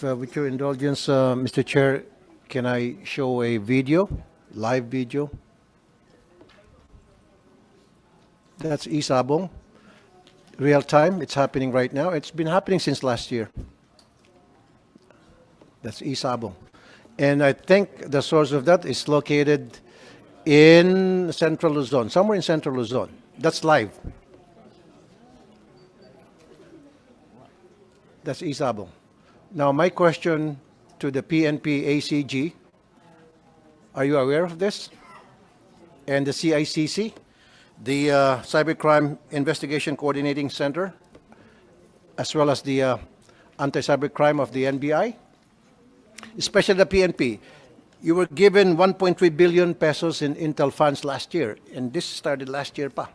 With your indulgence, Mr. Chair, can I show a video, live video? That's Isabong. Real time, it's happening right now. It's been happening since last year. That's Isabong. And I think the source of that is located in Central Luzon, somewhere in Central Luzon. That's live. That's Isabong. Now, my question to the PNP ACG, are you aware of this? And the CICC, the Cybercrime Investigation Coordinating Center, as well as the anti-cybercrime of the NBI, especially the PNP. You were given 1.3 billion pesos in Intel funds last year, and this started last year pa.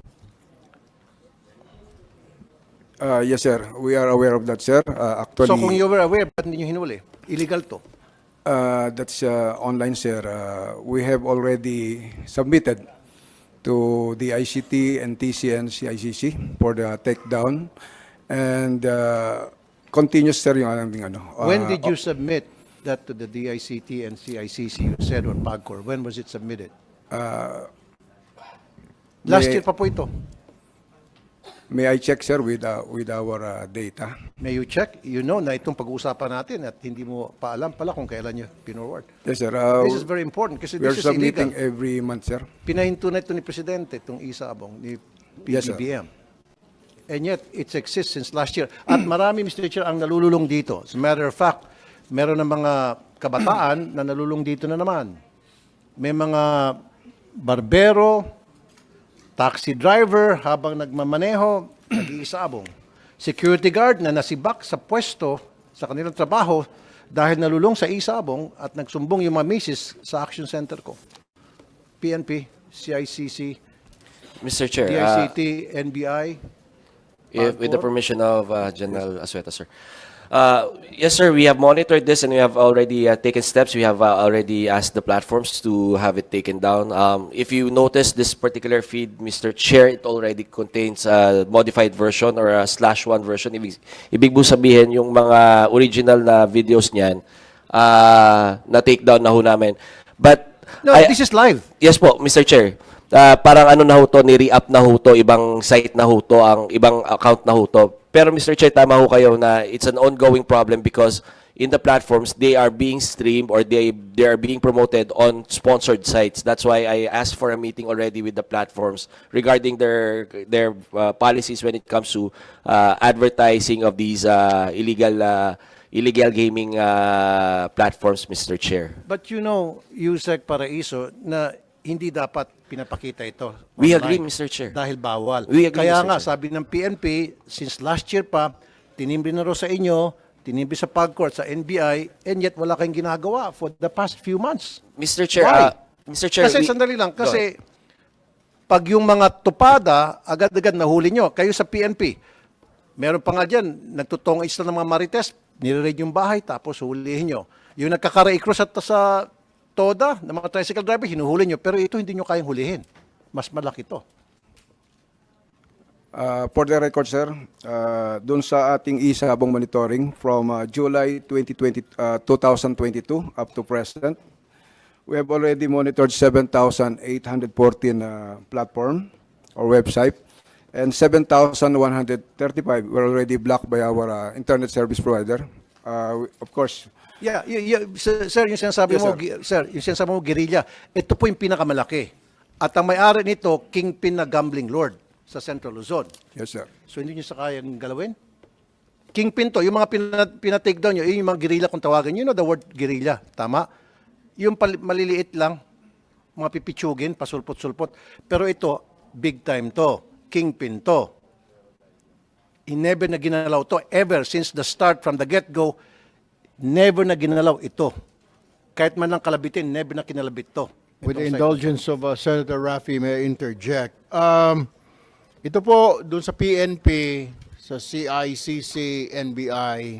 Yes, sir. We are aware of that, sir. Actually, So kung you were aware, ba't hindi nyo hinuli? Illegal to. that's online, sir. We have already submitted to the ICT and TCN CICC for the takedown. And continuous, sir, yung aming ano. When did you submit that to the DICT and CICC, you said, or PAGCOR? When was it submitted? Last year pa po ito. May I check, sir, with our data? May you check? You know na itong pag-uusapan natin at hindi mo pa alam pala kung kailan nyo pinorward. Yes, sir. This is very important kasi We are this is illegal. submitting every month, sir. Pinahinto na ito ni Presidente, itong Isabong, ni Yes, sir. PBBM. And yet, it exists since last year. At marami, Mr. Chair, ang nalululong dito. As a matter of fact, meron ng mga kabataan na nalulung dito na naman. May mga barbero, taxi driver habang nagmamaneho, nag-iisabong. Security guard na nasibak sa pwesto sa kanilang trabaho dahil nalulong sa isabong at nagsumbong yung mga misis sa action center ko. PNP, CICC, Mr. Chair, DICT, NBI. with the permission of General Asueta, sir. Yes, sir, we have monitored this and we have already taken steps. We have already asked the platforms to have it taken down. If you notice this particular feed, Mr. Chair, it already contains a modified version or a /1 version. Ibig po sabihin yung mga original na videos niyan na take down na ho namin. But No, this is live. Yes po, Mr. Chair. Parang ano na ho to, ni-re-up na ho to, ibang site na ho to, ang ibang account na ho to. Pero Mr. Chair, tama ho kayo na it's an ongoing problem because in the platforms, they are being streamed or they are being promoted on sponsored sites. That's why I asked for a meeting already with the platforms regarding their policies when it comes to advertising of these illegal gaming platforms, Mr. Chair. But you know, Yusek Paraiso, na hindi dapat pinapakita ito. We online agree, Mr. Chair. Dahil bawal. We agree, Kaya Mr. nga, Chair. sabi ng PNP, since last year pa, tinimbre na rin sa inyo, tinimbre sa PAGCOR, sa NBI, and yet wala kayong ginagawa for the past few months. Mr. Chair, Why? Mr. Chair, Kasi sandali lang, kasi pag yung mga tupada, agad-agad nahuli nyo, kayo sa PNP, meron pa nga dyan, nagtutongis na ng mga marites, nire-raid yung bahay, tapos hulihin nyo. Yung nagkakaraikros at sa TODA, ng mga tricycle driver, hinuhuli nyo, pero ito hindi nyo kayang hulihin. Mas malaki to. For the record, sir, doon sa ating isabong monitoring from July 2022 up to present, we have already monitored 7,814 platform or website, and 7,135 were already blocked by our internet service provider. Of course, Yeah, sir, yung sinasabi Yes, mo, sir. sir, yung sinasabi mo, guerrilla, ito po yung pinakamalaki. At ang may-ari nito, kingpin na gambling lord sa Central Luzon. yes, sir. So hindi nyo sa kayang galawin? Kingpin to, yung mga pinatake down nyo, yung mga guerrilla kung tawagan, you know the word guerrilla, tama? Yung maliliit lang, mga pipitsugin, pasulpot-sulpot. Pero ito, big time to, kingpin to. Never na ginalaw to, ever since the start from the get-go, never na ginalaw ito. Kahit man lang kalabitin, never na kinalabit to. With the Itong site. indulgence of Senator Raffy, may I interject? Ito po, dun sa PNP, sa CICC, NBI,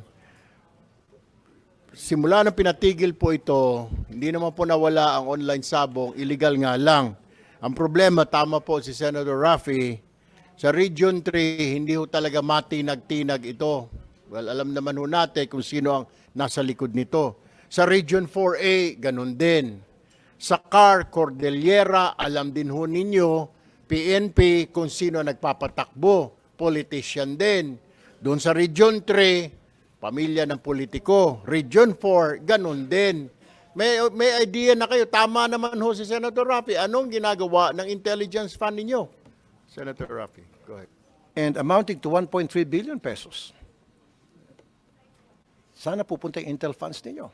simula nang pinatigil po ito, hindi naman po nawala ang online sabong, illegal nga lang. Ang problema, tama po si Senator Raffy, sa Region 3, hindi ho talaga matinag-tinag ito. Well, alam naman ho natin kung sino ang nasa likod nito. Sa Region 4A, ganun din. Sa CAR, Cordillera, alam din ho ninyo, PNP, kung sino ang nagpapatakbo, politician din. Doon sa Region 3, pamilya ng politiko. Region 4, ganun din. May idea na kayo, tama naman ho si Senator Raffy. Anong ginagawa ng intelligence fund ninyo? Senator Raffy, go ahead. And amounting to 1.3 billion pesos. Sana pupunta yung Intel funds ninyo.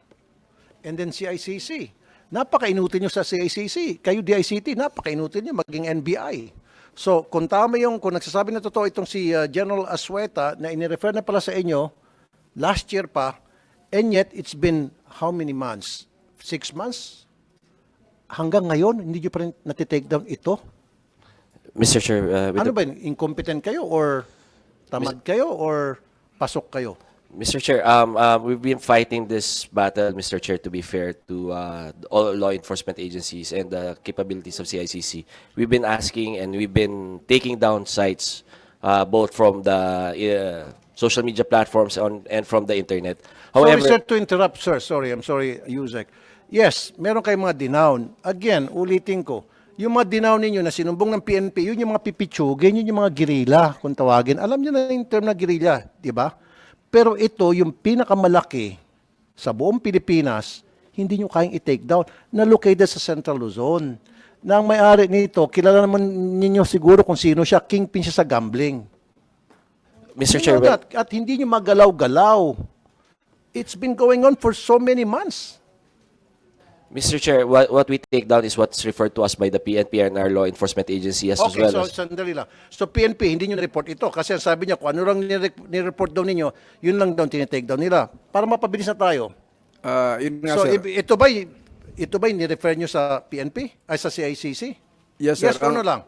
And then CICC. Napakainutin nyo sa CICC. Kayo DICT, napakainutin nyo maging NBI. So, kung tama yung, kung nagsasabi na totoo itong si General Asueta na inirefer na pala sa inyo, last year pa, and yet it's been how many months? 6 months? Hanggang ngayon, hindi nyo pa rin natitake down ito? Mr. Chair, with Ano the- ba yun? Incompetent kayo or tamad kayo or pasok kayo? Mr. Chair, we've been fighting this battle, Mr. Chair, to be fair to all law enforcement agencies and the capabilities of CICC. We've been asking and we've been taking down sites both from the social media platforms and from the internet. Sorry, However, sir, to interrupt, sir. Sorry, I'm sorry, Yusek. Yes, meron kayong mga dinown. Again, ulitin ko, yung mga dinown ninyo na sinumbong ng PNP, yun yung mga pipitsugin, yun yung mga guerrilla, kung tawagin. Alam niyo na yung term na guerrilla, di ba? Pero ito, yung pinakamalaki sa buong Pilipinas, hindi nyo kayang i-take down, na located sa Central Luzon. Na ang may-ari nito, kilala naman ninyo siguro kung sino siya, kingpin siya sa gambling. Mr. You Chair, know that, at hindi nyo magalaw-galaw. It's been going on for so many months. Mr. Chair, what we take down is what's referred to us by the PNP and our law enforcement agency as Okay, well so as... sandali lang. So PNP, hindi nyo report ito kasi ang sabi niya kung ano lang nireport daw ninyo, yun lang daw tinitake down nila. Para mapabilis na tayo. Yun nga, So sir. ito ba ni-refer nyo sa PNP? Ay sa CICC? Yes, sir. Yes or no lang?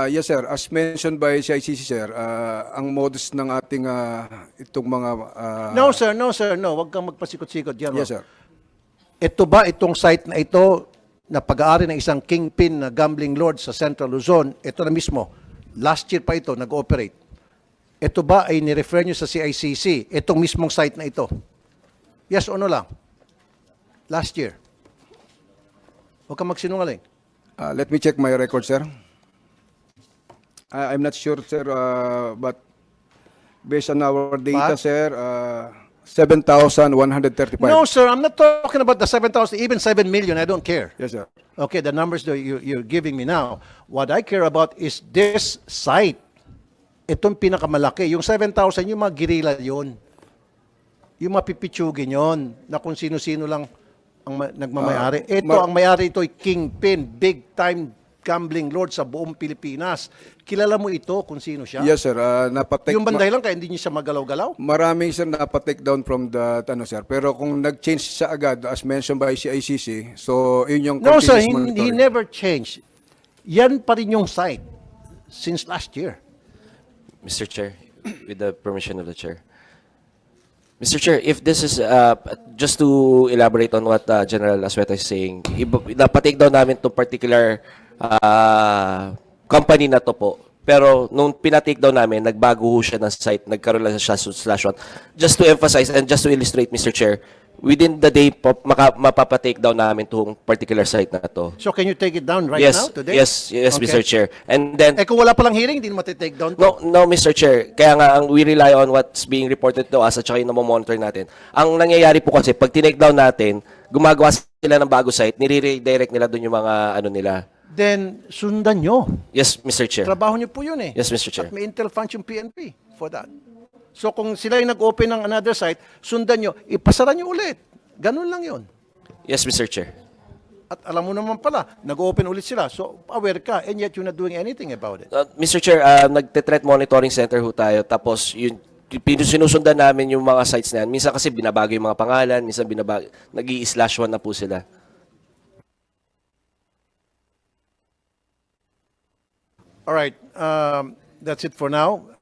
Yes, sir. As mentioned by CICC, sir, ang modus ng ating itong mga... No, sir. Huwag kang magpasikot-sikot dyan. Yes, sir. Ito ba itong site na ito na pag-aari ng isang kingpin na gambling lord sa Central Luzon, ito na mismo, last year pa ito, nag-ooperate. Ito ba ay ni-refer nyo sa CICC, itong mismong site na ito? Yes o no lang? Last year. Huwag kang magsinungaling. Let me check my record, sir. I'm not sure, sir, but based on our data, But? sir, 7,135. No, sir, I'm not talking about the 7,000, even 7 million, I don't care. Yes, sir. Okay, the numbers that you're giving me now. What I care about is this site. Itong pinakamalaki. Yung 7,000, yung mga guerrilla yun. Yung mga pipitsugin yun, na kung sino-sino lang ang nagmamayari. Ito, ang mayari ito ay kingpin, big time gambling lord sa buong Pilipinas. Kilala mo ito kung sino siya? Yes, sir. Yung banday lang, kaya hindi niya siya magalaw-galaw? Marami, sir, napatake down from the, sir. Pero kung nag-change siya agad, as mentioned by CICC, so yun yung No, sir, continuous he monitoring. never changed. Yan pa rin yung site since last year. Mr. Chair, with the permission of the Chair. Mr. Chair, if this is, just to elaborate on what General Asueta is saying, napatake down namin itong particular company na to po. Pero nung pinatake down namin, nagbago ho siya ng site, nagkaroon lang siya /1. Just to emphasize and just to illustrate, Mr. Chair, within the day po, mapapatake down namin itong particular site na to. So can you take it down right Yes, now, today? yes, Okay. Mr. Chair. And then, Eh kung wala palang hearing, hindi mo matitake down to. No, Mr. Chair. Kaya nga, we rely on what's being reported to us at saka yung namomonitor natin. Ang nangyayari po kasi, pag tinake down natin, gumagawa sila ng bago site, nire-redirect nila doon yung mga ano nila. Then, sundan nyo. Yes, Mr. Chair. Trabaho nyo po yun eh. Yes, Mr. Chair. At may intel funds yung PNP for that. So kung sila yung nag-open ng another site, sundan nyo, ipasara nyo ulit. Ganun lang yun. Yes, Mr. Chair. At alam mo naman pala, nag-open ulit sila. So aware ka, and yet you're not doing anything about it. Mr. Chair, nagte-threat monitoring center ho tayo. Tapos, yun, sinusundan namin yung mga sites na yan. Minsan kasi binabago yung mga pangalan, minsan nag-i-/1 na po sila. All right, that's it for now.